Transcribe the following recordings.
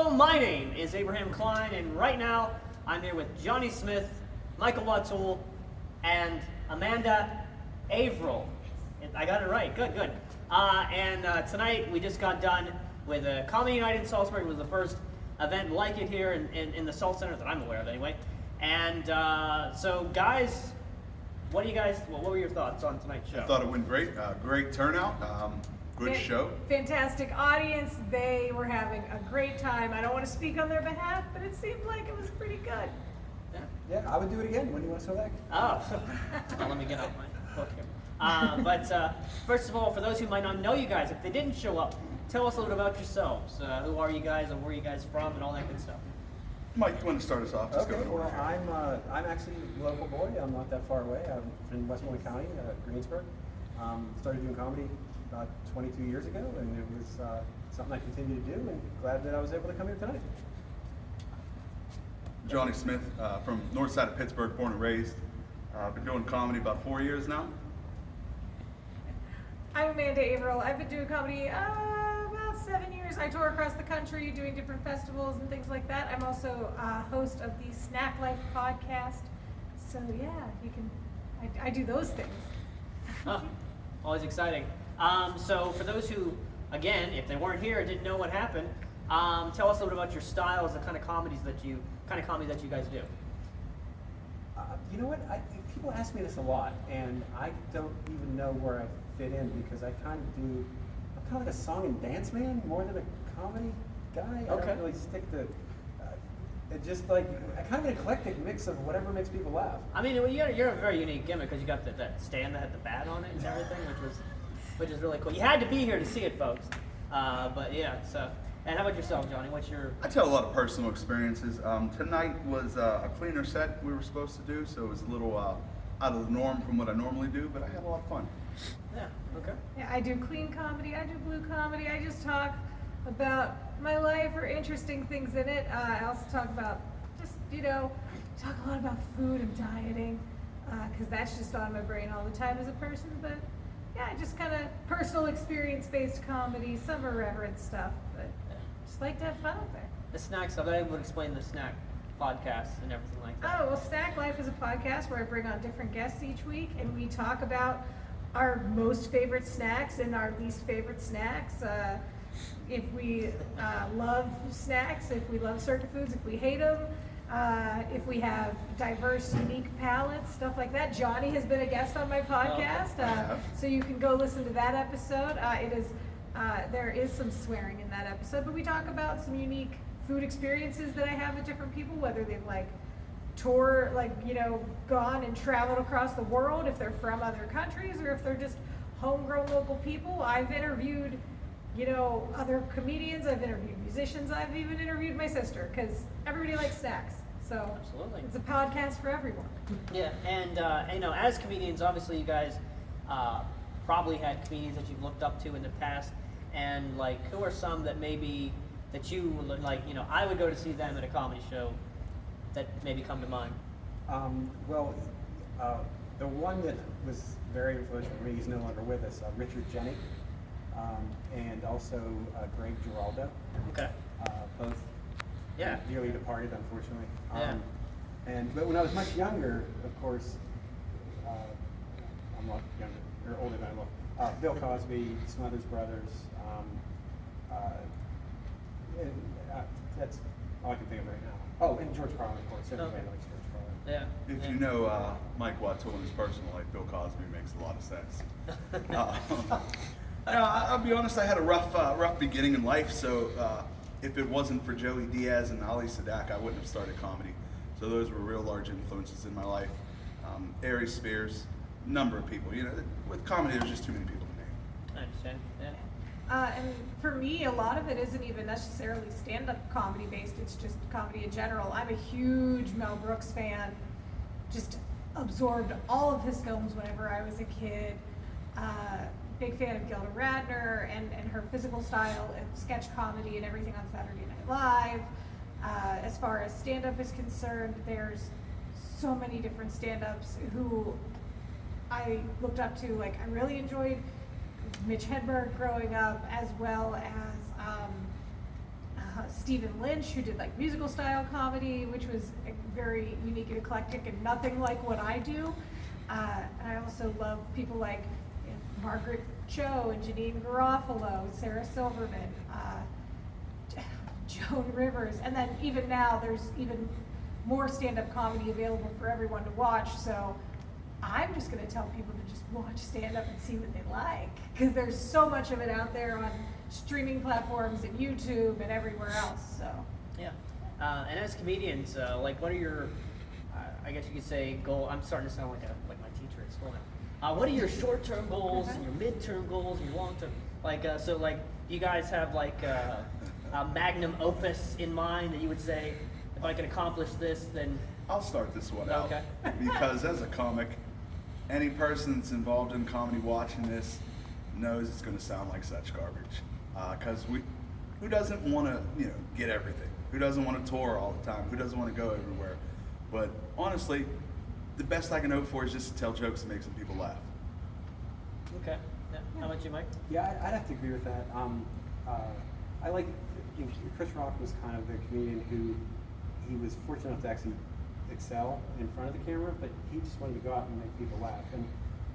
Hello, my name is Abraham Klein, and right now I'm here with Johnny Smith, Michael Whatule, and Amanda Averell. I got it right. Good, good. Tonight we just got done with a Comedy Night in Saltsburg. It was the first event like it here in the Salt Center that I'm aware of, anyway. And so, guys, what were your thoughts on tonight's show? I thought it went great. Great turnout. Good show. Fantastic audience. They were having a great time. I don't want to speak on their behalf, but it seemed like it was pretty good. Yeah, I would do it again. When do you want to show that? Oh, well, let me get out my book here. First of all, for those who might not know you guys, if they didn't show up, tell us a little about yourselves. Who are you guys, and where are you guys from, and all that good stuff. Mike, you want to start us off? Just Okay, go in order. well, I'm actually a local boy. I'm not that far away. I'm from Westmoreland County, Greensburg. Started doing comedy about 22 years ago, and it was something I continue to do, and glad that I was able to come here tonight. Johnny Smith, from north side of Pittsburgh, born and raised. Been doing comedy about 4 years now. I'm Amanda Averell. I've been doing comedy about 7 years. I tour across the country doing different festivals and things like that. I'm also host of the Snack Life podcast. So yeah, you can. I do those things. Oh, always exciting. So for those who, again, if they weren't here, didn't know what happened, tell us a little bit about your styles, the kind of comedy that you guys do. You know what? People ask me this a lot, and I don't even know where I fit in because I'm kind of like a song and dance man more than a comedy guy. I Okay. don't really stick to. It's just like a kind of an eclectic mix of whatever makes people laugh. I mean, you're a very unique gimmick because you got that stand that had the bat on it and everything, which is really cool. You had to be here to see it, folks. But yeah, so. And how about yourself, Johnny? What's your... I tell a lot of personal experiences. Tonight was a cleaner set we were supposed to do, so it was a little out of the norm from what I normally do, but I had a lot of fun. Yeah, okay. Yeah, I do clean comedy. I do blue comedy. I just talk about my life or interesting things in it. I also talk about talk a lot about food and dieting because that's just on my brain all the time as a person. But yeah, just kind of personal experience-based comedy, some irreverent stuff, but just like to have fun out there. The snack stuff, I would explain the snack podcasts and everything like that. Oh, well, Snack Life is a podcast where I bring on different guests each week, and we talk about our most favorite snacks and our least favorite snacks. If we love snacks, if we love certain foods, if we hate them, if we have diverse, unique palates, stuff like that. Johnny has been a guest on my podcast, so you can go listen to that episode. There is some swearing in that episode, but we talk about some unique food experiences that I have with different people, whether they've gone and traveled across the world, if they're from other countries, or if they're just homegrown local people. I've interviewed, other comedians, I've interviewed musicians, I've even interviewed my sister, because everybody likes snacks. So Absolutely. It's a podcast for everyone. Yeah, and as comedians, obviously you guys probably had comedians that you've looked up to in the past, and who are some that maybe that you I would go to see them at a comedy show that maybe come to mind? The one that was very influential for me, he's no longer with us, Richard Jenny, and also Greg Giraldo. Okay. Both dearly departed, unfortunately. But when I was much younger, of course, I'm a lot younger, or older than I look. Bill Cosby, Smothers Brothers, that's all I can think of right now. Oh, and George Carlin, of course. Everybody likes George Carlin. Yeah. If you know Mike Whatule in his personal life, Bill Cosby makes a lot of sense. I'll be honest, I had a rough beginning in life, so if it wasn't for Joey Diaz and Ali Sadak, I wouldn't have started comedy. So those were real large influences in my life. Ari Spears, number of people. With comedy, there's just too many people to name. I understand. Yeah. And for me, a lot of it isn't even necessarily stand-up comedy based, it's just comedy in general. I'm a huge Mel Brooks fan, just absorbed all of his films whenever I was a kid. Big fan of Gilda Radner and her physical style and sketch comedy and everything on Saturday Night Live. As far as stand-up is concerned, there's so many different stand-ups who I looked up to. I really enjoyed Mitch Hedberg growing up, as well as Stephen Lynch, who did like musical style comedy, which was very unique and eclectic and nothing like what I do. And I also love people like Margaret Cho and Janine Garofalo, Sarah Silverman, Joan Rivers, and then even now there's even more stand-up comedy available for everyone to watch. So I'm just going to tell people to just watch stand-up and see what they like, because there's so much of it out there on streaming platforms and YouTube and everywhere else. So Yeah. And as comedians, like, what are your, I guess you could say, goal? I'm starting to sound like my teacher at school now. What are your short-term goals and your mid-term goals and your long-term? Like, so like, you guys have like a magnum opus in mind that you would say, if I can accomplish this, then. I'll start this one out. Okay. Because as a comic, any person that's involved in comedy watching this knows it's going to sound like such garbage. Because who doesn't want to, get everything? Who doesn't want to tour all the time? Who doesn't want to go everywhere? But honestly, the best I can hope for is just to tell jokes and make some people laugh. Okay. Yeah. How about you, Mike? Yeah, I'd have to agree with that. I like, Chris Rock was kind of the comedian who, he was fortunate enough to actually excel in front of the camera, but he just wanted to go out and make people laugh.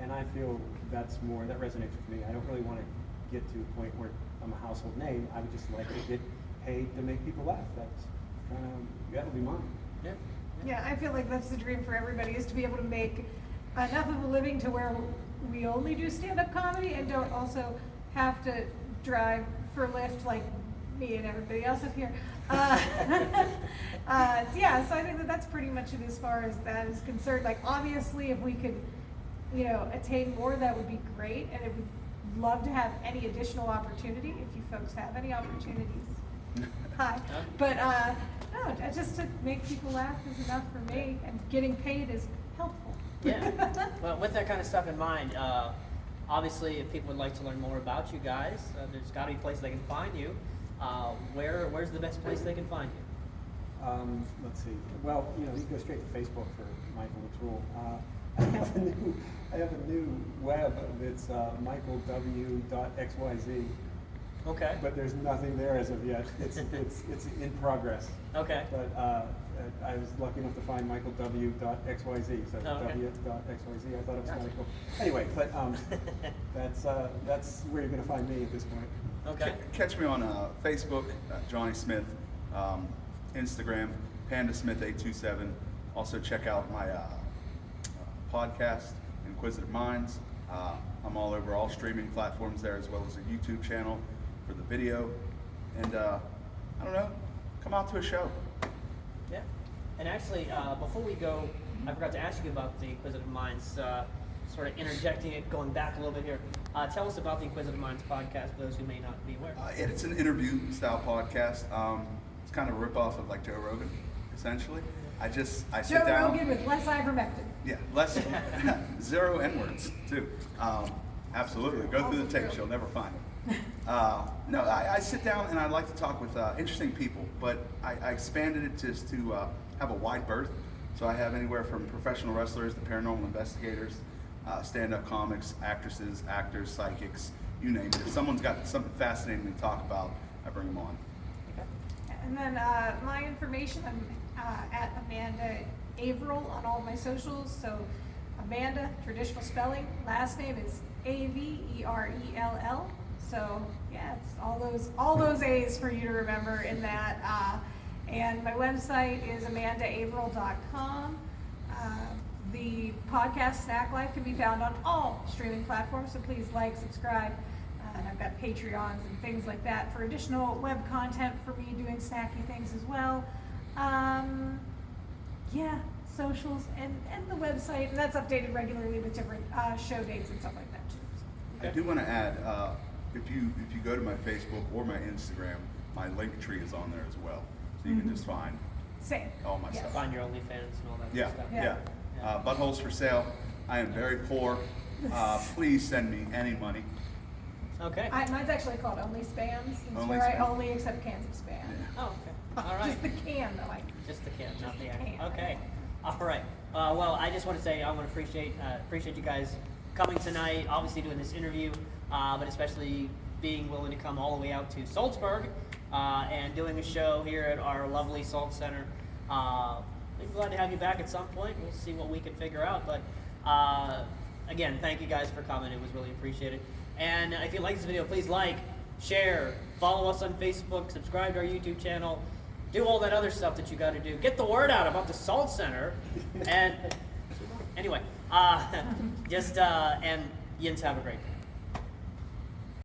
And I feel that resonates with me. I don't really want to get to a point where I'm a household name. I would just like to get paid to make people laugh. That's kind of, that would be mine. Yeah. yeah, I feel like that's the dream for everybody, is to be able to make enough of a living to where we only do stand-up comedy and don't also have to drive for Lyft like me and everybody else up here. Yeah, so I think that's pretty much it as far as that is concerned. Like, obviously, if we could, attain more, that would be great, and it would love to have any additional opportunity if you folks have any opportunities. Hi. But no, just to make people laugh is enough for me, and getting paid is helpful. Yeah. Well, with that kind of stuff in mind, obviously, if people would like to learn more about you guys, there's got to be places they can find you. Where's the best place they can find you? Let's see. Well, you can go straight to Facebook for Michael Whatule. I have a new web. It's michaelw.xyz. Okay. But there's nothing there as of yet. It's in progress. Okay. But I was lucky enough to find michaelw.xyz. So Oh, okay. w.xyz. I thought it was kind of cool. Anyway, but that's where you're going to find me at this point. Okay. Catch me on Facebook, Johnny Smith, Instagram, Panda Smith 827. Also check out my podcast, Inquisitive Minds. I'm all over all streaming platforms there, as well as a YouTube channel for the video. And I don't know, come out to a show. Yeah. And actually, before we go, I forgot to ask you about the Inquisitive Minds, sort of interjecting it, going back a little bit here. Tell us about the Inquisitive Minds podcast for those who may not be aware. It's an interview-style podcast. It's kind of a rip-off of like Joe Rogan, essentially. I sit Joe down. Rogan with less ivermectin. Yeah, less, 0 N-words, too. Absolutely. Go through the tapes, you'll never find them. No, I sit down and I like to talk with interesting people, but I expanded it just to have a wide berth. So I have anywhere from professional wrestlers to paranormal investigators, stand-up comics, actresses, actors, psychics, you name it. If someone's got something fascinating to talk about, I bring them on. And then my information, I'm at Amanda Averell on all my socials. So Amanda, traditional spelling. Last name is Averell. So yeah, it's all those A's for you to remember in that. And my website is amandaaverell.com. The podcast Snack Life can be found on all streaming platforms, so please like, subscribe. And I've got Patreons and things like that for additional web content for me doing snacky things as well. Yeah, socials and the website, and that's updated regularly with different show dates and stuff like that too. So. I do want to add, if you go to my Facebook or my Instagram, my link tree is on there as well, so you can just find Same. all my Yes. stuff. Find your OnlyFans and all that Yeah, good stuff. yeah. Buttholes for sale. I am very poor. Please send me any money. Okay. Mine's actually called Only Spams. It's Only where I Spam. only accept cans of spam. Oh, okay. All right. Just the can though. Just the can, not the the act. can. Okay. All right. Well, I just want to say I want to appreciate you guys coming tonight. Obviously doing this interview, but especially being willing to come all the way out to Saltsburg and doing a show here at our lovely Salt Center. We'd be glad to have you back at some point. We'll see what we can figure out. But again, thank you guys for coming. It was really appreciated. And if you like this video, please like, share, follow us on Facebook, subscribe to our YouTube channel, do all that other stuff that you got to do. Get the word out about the Salt Center. And anyway, and Yins, have a great day.